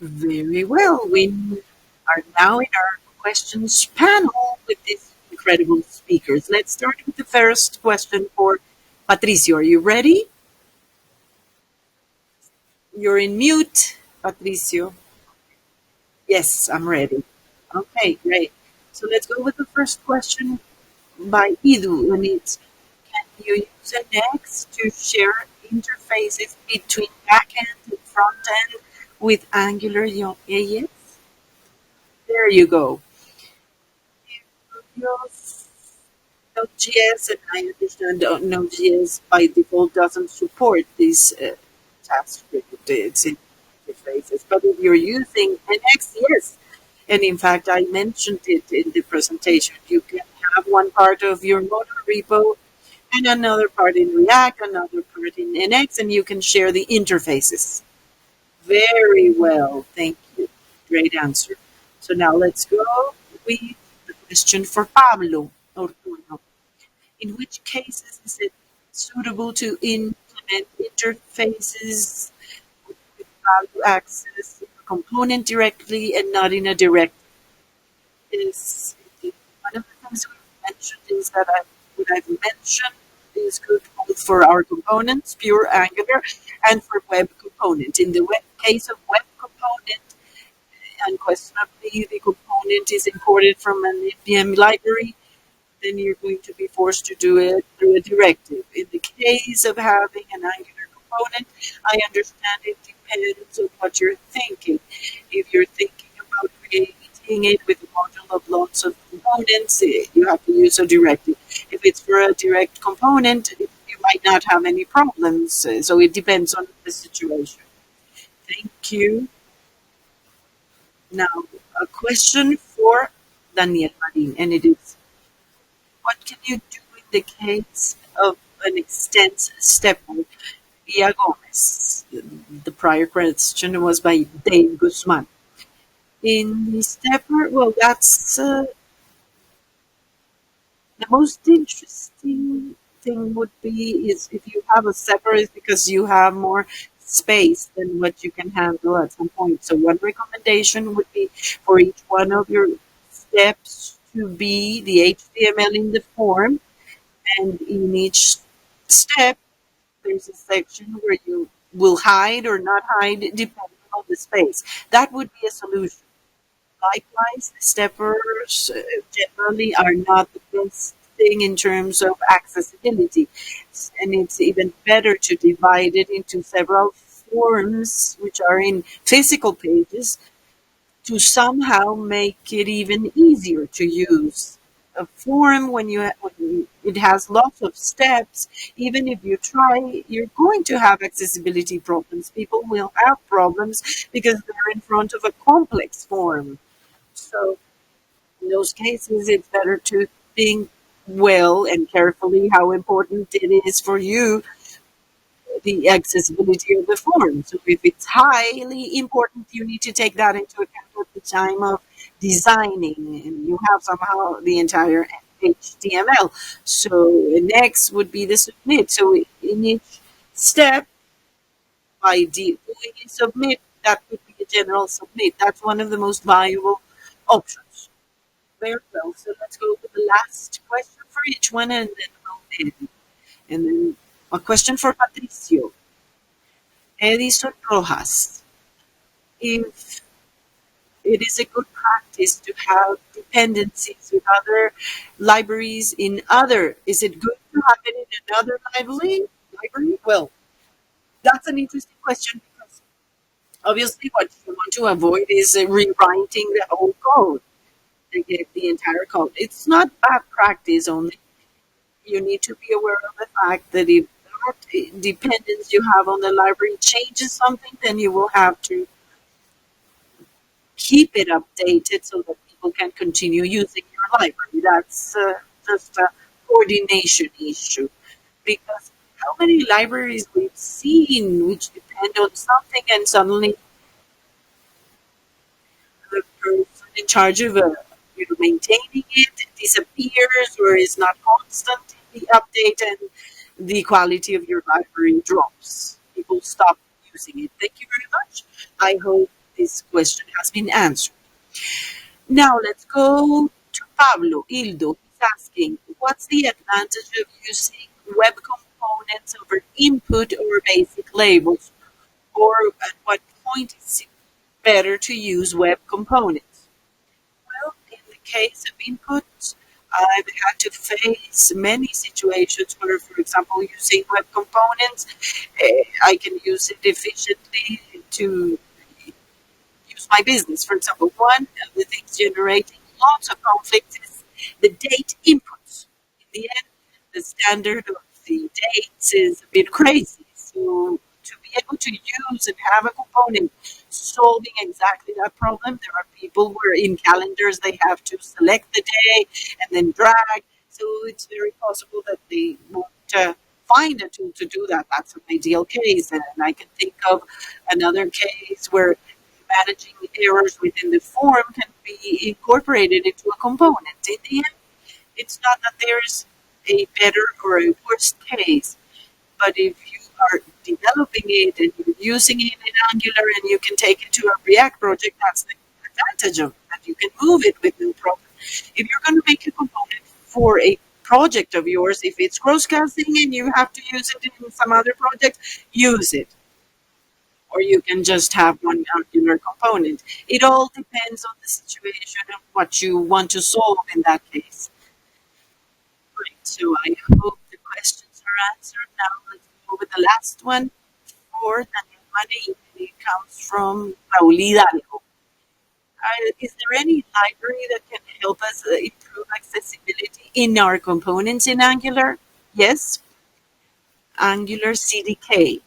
Very well. We are now in our questions panel with these incredible speakers. Let's start with the first question for Patricio. Are you ready? You're in mute, Patricio. Yes, I'm ready. Okay, great. So let's go with the first question by Idu, and it's, can you use an X to share interfaces between backend and front end with Angular AX? There you go. Use Node.js, and I understand Node.js by default doesn't support these JavaScript interfaces. But if you're using NX, yes. And in fact, I mentioned it in the presentation. You can have one part of your motor repo and another part in React, another part in NX, and you can share the interfaces. Very well. Thank you. Great answer. So now let's go with the question for Pablo Ortuño. In which cases is it suitable to implement interfaces with value access component directly and not in a direct? Is one of the things we've mentioned is that what I've mentioned is good both for our components, pure Angular, and for web component. In the case of web component, unquestionably the component is imported from an NPM library, then you're going to be forced to do it through a directive. In the case of having an Angular component, I understand it depends on what you're thinking. If you're thinking about creating it with a module of lots of components, you have to use a directive. If it's for a direct component, you might not have any problems. So it depends on the situation. Thank you. Now, a question for Daniel Marin, and it is, what can you do in the case of an extensive stepper via Gomez? The prior question was by Dave Guzman. In the stepper, well, that's the most interesting thing would be is if you have a stepper is because you have more space than what you can handle at some point. So one recommendation would be for each one of your steps to be the HTML in the form, and in each step, there's a section where you will hide or not hide depending on the space. That would be a solution. Likewise, steppers generally are not the best thing in terms of accessibility, and it's even better to divide it into several forms, which are in physical pages, to somehow make it even easier to use. A form when it has lots of steps, even if you try, you're going to have accessibility problems. People will have problems because they're in front of a complex form. So in those cases, it's better to think well and carefully how important it is for you the accessibility of the form. So if it's highly important, you need to take that into account at the time of designing, and you have somehow the entire HTML. So next would be the submit. So in each step, by doing a submit, that would be a general submit. That's one of the most valuable options. Very well. So let's go with the last question for each one, and then we'll end. And then a question for Patricio. Edison Rojas. If it is a good practice to have dependencies with other libraries in other, is it good to have it in another library? Well, that's an interesting question because obviously what you want to avoid is rewriting the whole code, the entire code. It's not bad practice, only you need to be aware of the fact that if that dependence you have on the library changes something, then you will have to keep it updated so that people can continue using your library. That's just a coordination issue. Because how many libraries we've seen which depend on something and suddenly the person in charge of maintaining it disappears or is not constant in the update, and the quality of your library drops. People stop using it. Thank you very much. I hope this question has been answered. Now let's go to Pablo. Ildo is asking, what's the advantage of using web components over input or basic labels? Or at what point is it better to use web components? Well, in the case of input, I've had to face many situations where, for example, using web components, I can use it efficiently to use my business. For example, one of the things generating lots of conflict is the date inputs. In the end, the standard of the dates is a bit crazy. So to be able to use and have a component solving exactly that problem, there are people where in calendars they have to select the day and then drag. So it's very possible that they won't find a tool to do that. That's an ideal case. And I can think of another case where managing errors within the form can be incorporated into a component. In the end, it's not that there's a better or a worst case, but if you are developing it and you're using it in Angular and you can take it to a React project, that's the advantage of that. You can move it with no problem. If you're going to make a component for a project of yours, if it's cross-casting and you have to use it in some other project, use it, or you can just have one Angular component. It all depends on the situation and what you want to solve in that case. Great. So I hope the questions are answered. Now let's go with the last one for Daniel Marín. It comes from Raúl Hidalgo. Is there any library that can help us improve accessibility in our components in Angular? Yes, Angular CDK.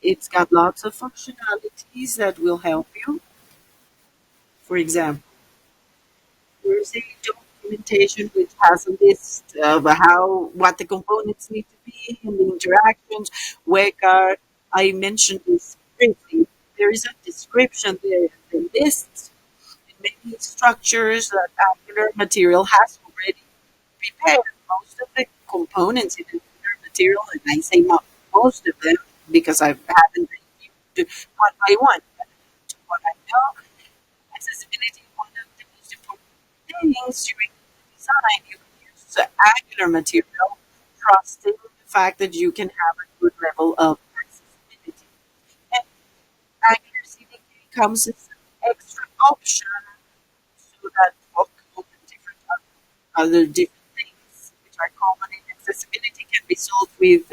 It's got lots of functionalities that will help you. For example, there's a documentation which has a list of how what the components need to be and the interactions. Where I mentioned this briefly. There is a description there, the lists and many structures that Angular material has already prepared. Most of the components in Angular material, and I say not most of them because I haven't reviewed one by one, but to what I know, accessibility is one of the most important things during the design. You can use Angular material, trusting the fact that you can have a good level of accessibility. And Angular CDK comes as an extra option so that different other different things which are common in accessibility can be solved with